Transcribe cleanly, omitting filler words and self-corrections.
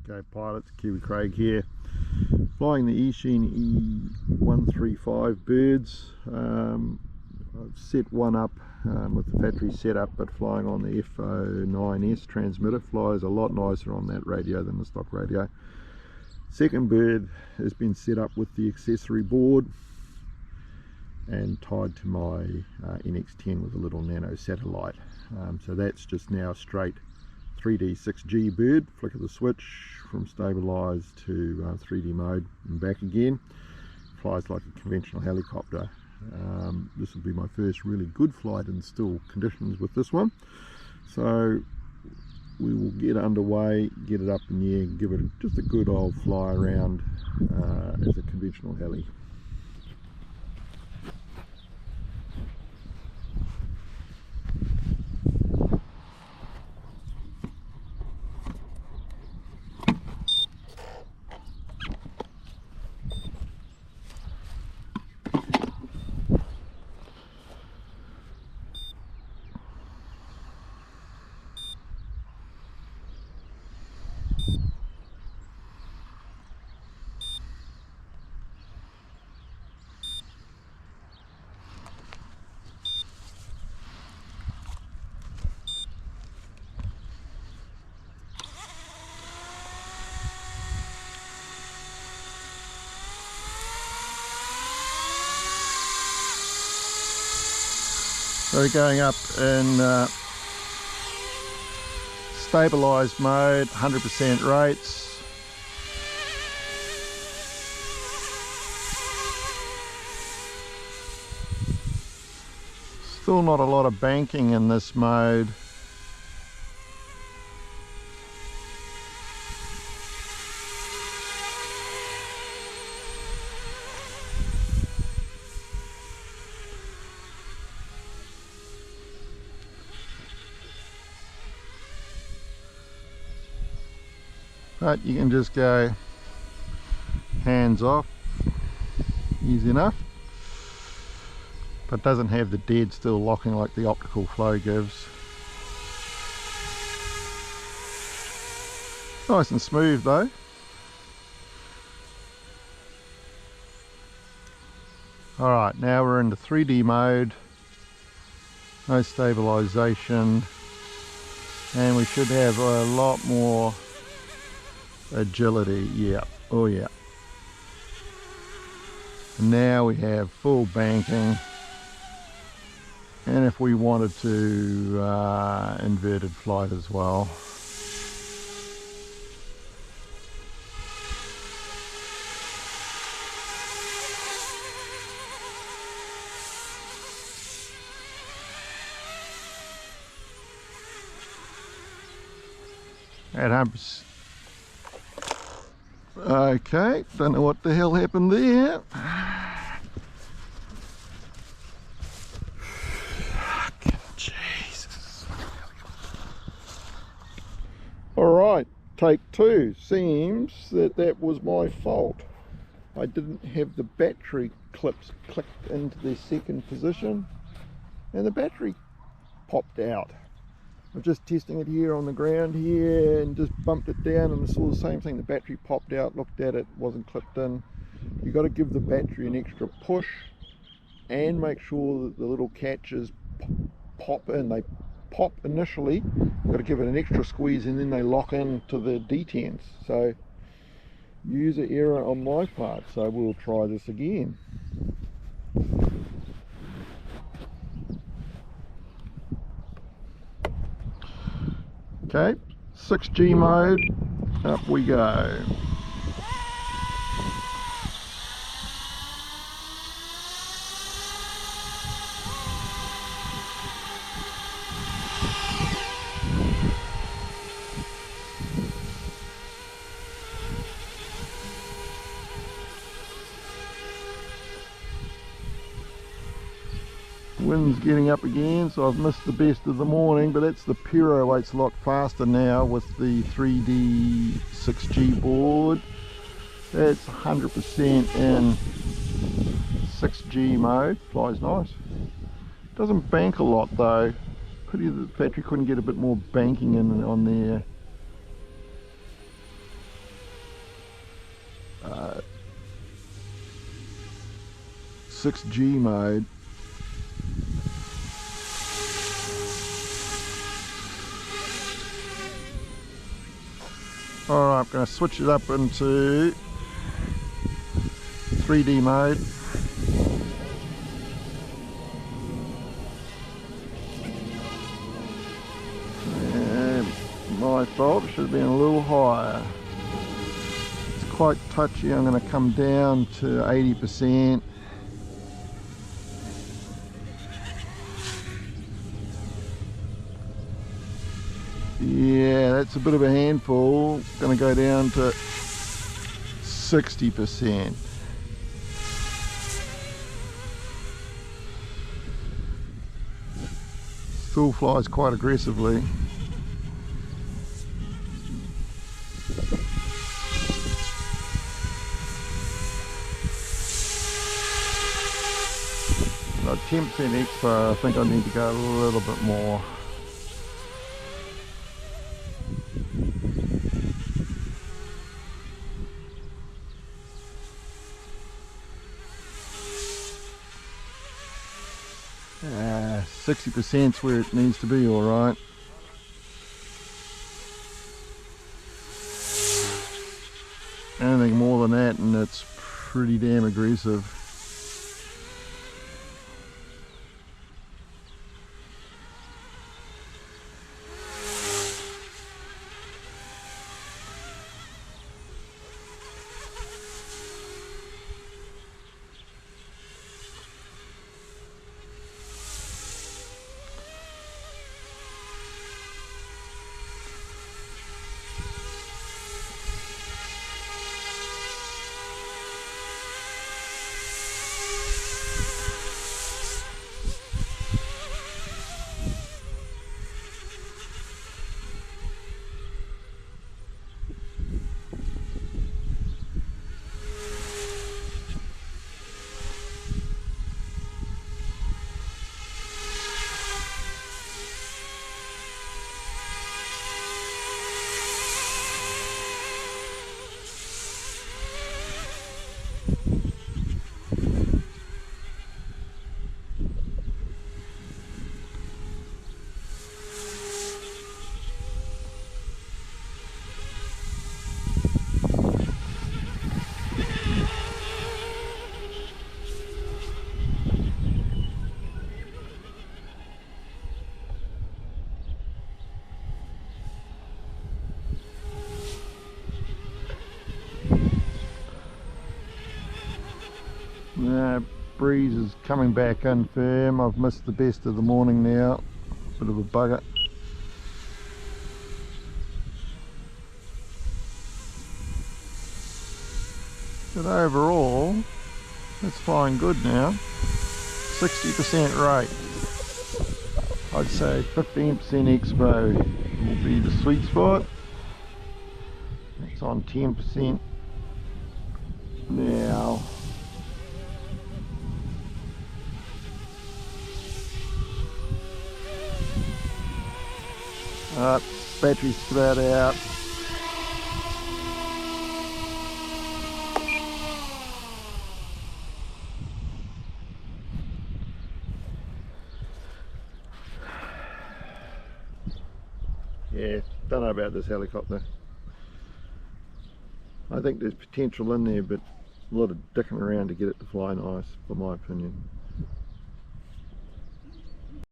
Okay, pilots, Kiwi Craig here, flying the Eachine EC135 birds. I've set one up with the factory setup, but flying on the FO9S transmitter. Flies a lot nicer on that radio than the stock radio. Second bird has been set up with the accessory board and tied to my NX10 with a little nano satellite. So that's just now straight 3D 6G bird. Flick of the switch from stabilized to 3D mode and back again. Flies like a conventional helicopter. This will be my first really good flight in still conditions with this one. So we will get underway, get it up in the air, give it just a good old fly around as a conventional heli. So we're going up in stabilized mode, 100% rates. Still not a lot of banking in this mode. But you can just go hands off, easy enough, but doesn't have the dead still locking like the optical flow gives. Nice and smooth though. Alright, now we're into 3D mode, no stabilization, and we should have a lot more agility. Yeah, oh yeah. Now we have full banking, and if we wanted to inverted flight as well. At 100%. Okay, don't know what the hell happened there. Jesus. Alright, take two. Seems that was my fault. I didn't have the battery clips clicked into their second position and the battery popped out. I'm just testing it here on the ground here and just bumped it down and I saw the same thing. The battery popped out, looked at it, wasn't clipped in. You've got to give the battery an extra push and make sure that the little catches pop in. They pop initially, you've got to give it an extra squeeze and then they lock into the detents. So user error on my part, so we'll try this again. Okay, 6G mode, up we go. Wind's getting up again, so I've missed the best of the morning, but that's the Pero weights a lot faster now with the 3D 6G board. That's 100% in 6G mode, flies nice. Doesn't bank a lot though. Pity the factory couldn't get a bit more banking in on there. 6G mode. Alright, I'm going to switch it up into 3D mode. My fault, should have been a little higher. It's quite touchy. I'm going to come down to 80%. Yeah, that's a bit of a handful. Going to go down to 60%. Still flies quite aggressively. About 10% extra. I think I need to go a little bit more. Yeah, 60% is where it needs to be, alright. Anything more than that and it's pretty damn aggressive. Breeze is coming back in firm. I've missed the best of the morning now. Bit of a bugger. But overall, it's flying good now. 60% rate. I'd say 15% expo will be the sweet spot. It's on 10% now. Battery's about out. Yeah, don't know about this helicopter. I think there's potential in there, but a lot of dicking around to get it to fly nice, for my opinion.